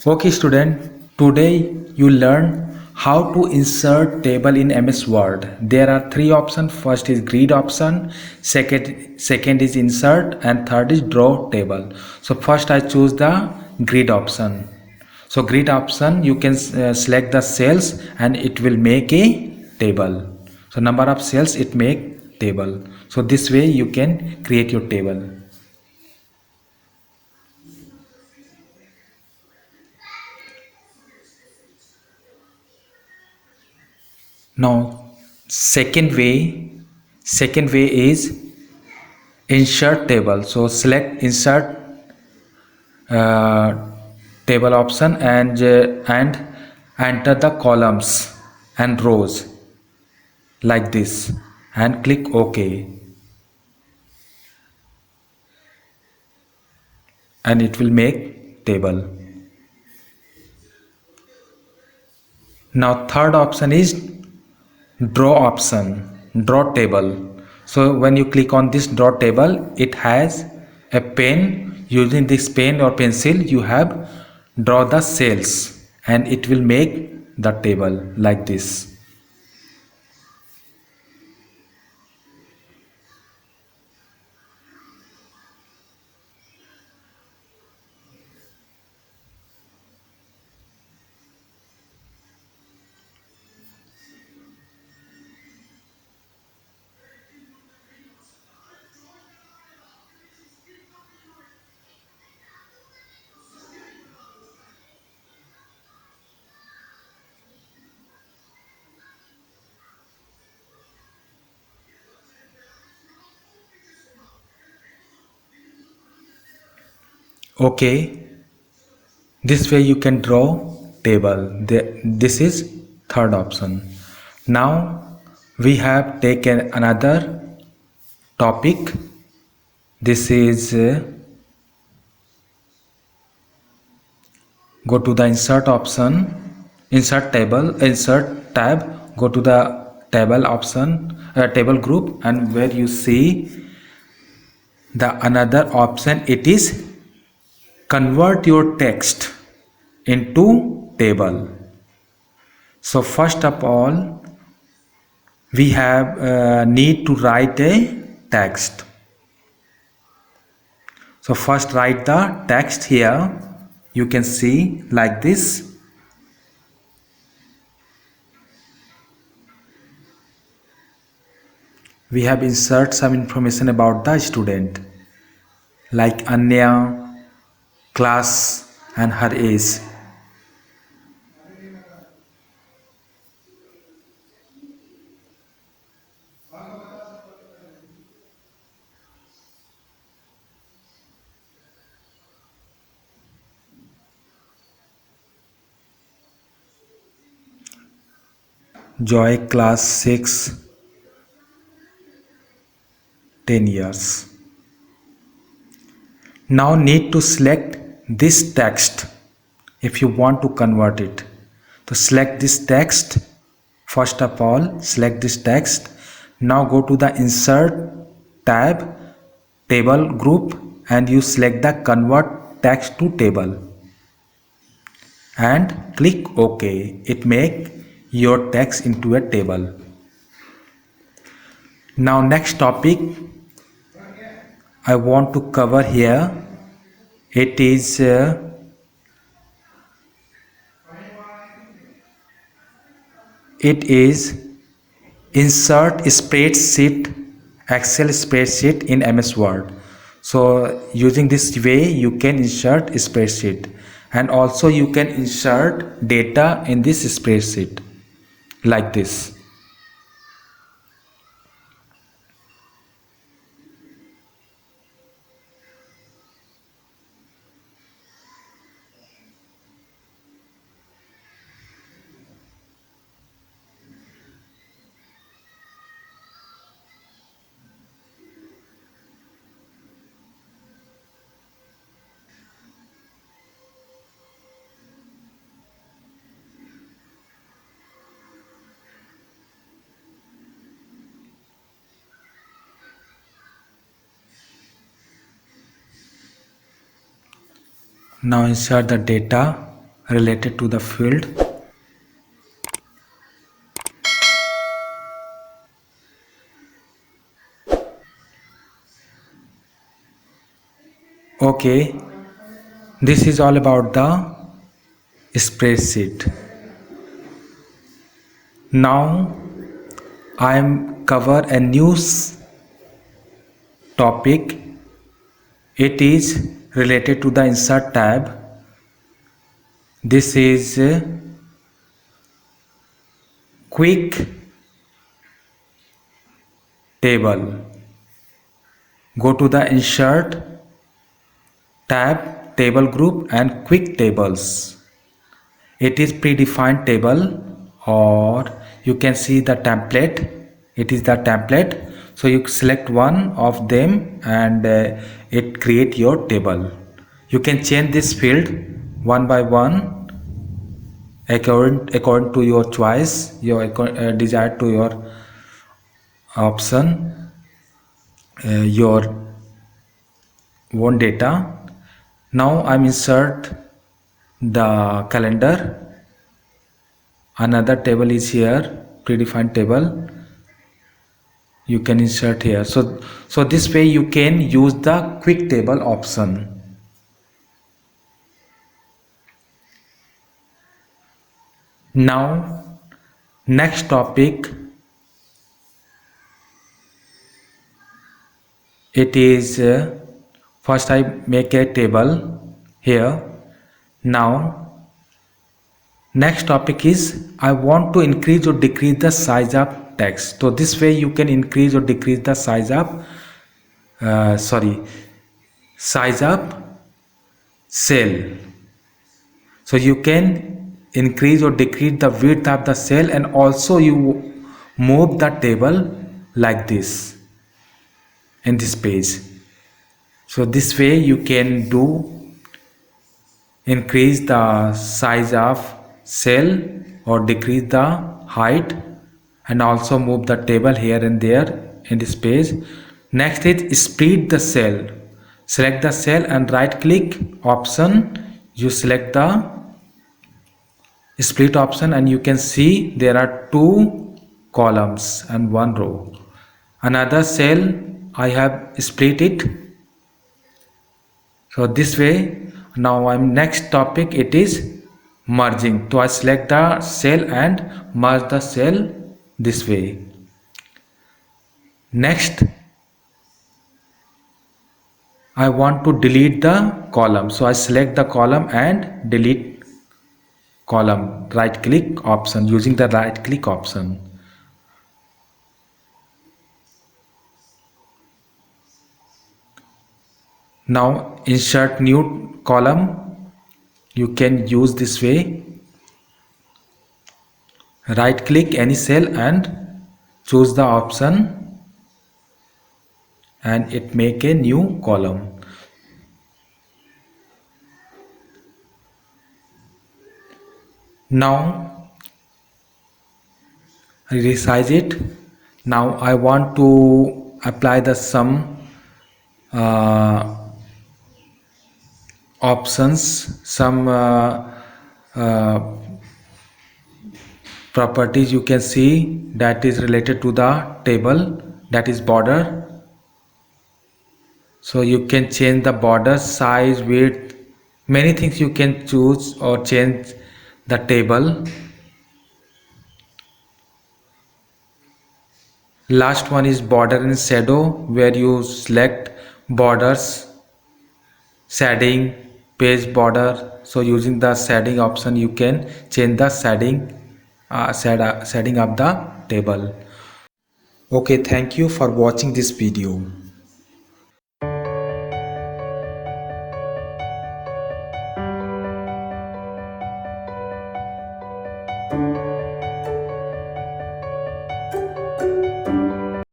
Okay student, today you learn how to insert table in MS Word. There are three options. First is grid option, second is insert, and third is draw table. So first I choose the grid option. So grid option you can select the cells and it will make a table. So number of cells it make table. So this way you can create your table. Now second way is insert table. So select insert uh, table option and enter the columns and rows like this and click OK, and it will make table. Now third option is draw option, draw table. So when you click on this draw table, it has a pen. Using this pen or pencil you have draw the cells and it will make the table like this. Okay, this way you can draw table. This is third option. Now we have taken another topic. This is go to the insert option, insert table, insert tab, go to the table option, table group, and where you see the another option, it is convert your text into table. So first of all we have need to write a text. So first write the text here. You can see like this. We have insert some information about the student like Anya, class and her age. Joy, class 6, 10 years. Now need to select this text if you want to convert it. To select this text, first of all select this text. Now go to the insert tab, table group, and you select the convert text to table and click OK. It make your text into a table. Now next topic I want to cover here, it is insert spreadsheet, Excel spreadsheet in MS Word. So using this way you can insert spreadsheet, and also you can insert data in this spreadsheet like this. Now insert the data related to the field. Okay, this is all about the spreadsheet. Now I am cover a news topic. It is related to the insert tab. This is quick table. Go to the insert tab, table group and quick tables. It is predefined table, or you can see the template. It is the template. So you select one of them and it create your table. You can change this field one by one according to your choice, your desire to your option, your own data. Now I'm insert the calendar. Another table is here, predefined table. You can insert here. So this way you can use the quick table option. Now next topic, it is first I make a table here. Now next topic is I want to increase or decrease the size of text. So this way you can increase or decrease the size of size of cell. So you can increase or decrease the width of the cell, and also you move the table like this in this page. So this way you can do increase the size of cell or decrease the height, and also move the table here and there in this page. Next is split the cell. Select the cell and right click option. You select the split option and you can see there are 2 columns and 1 row. Another cell I have split it. So this way. Now I'm next topic, it is merging. So I select the cell and merge the cell this way. Next I want to delete the column. So I select the column and delete column, right click option, using the right click option. Now insert new column. You can use this way. Right click any cell and choose the option, and it make a new column. Now resize it. Now I want to apply the some options, some properties you can see that is related to the table, that is border. So you can change the border size, width, many things you can choose or change the table. Last one is border and shadow, where you select borders, shading, page border. So using the shading option you can change the shading of the table. Okay, thank you for watching this video.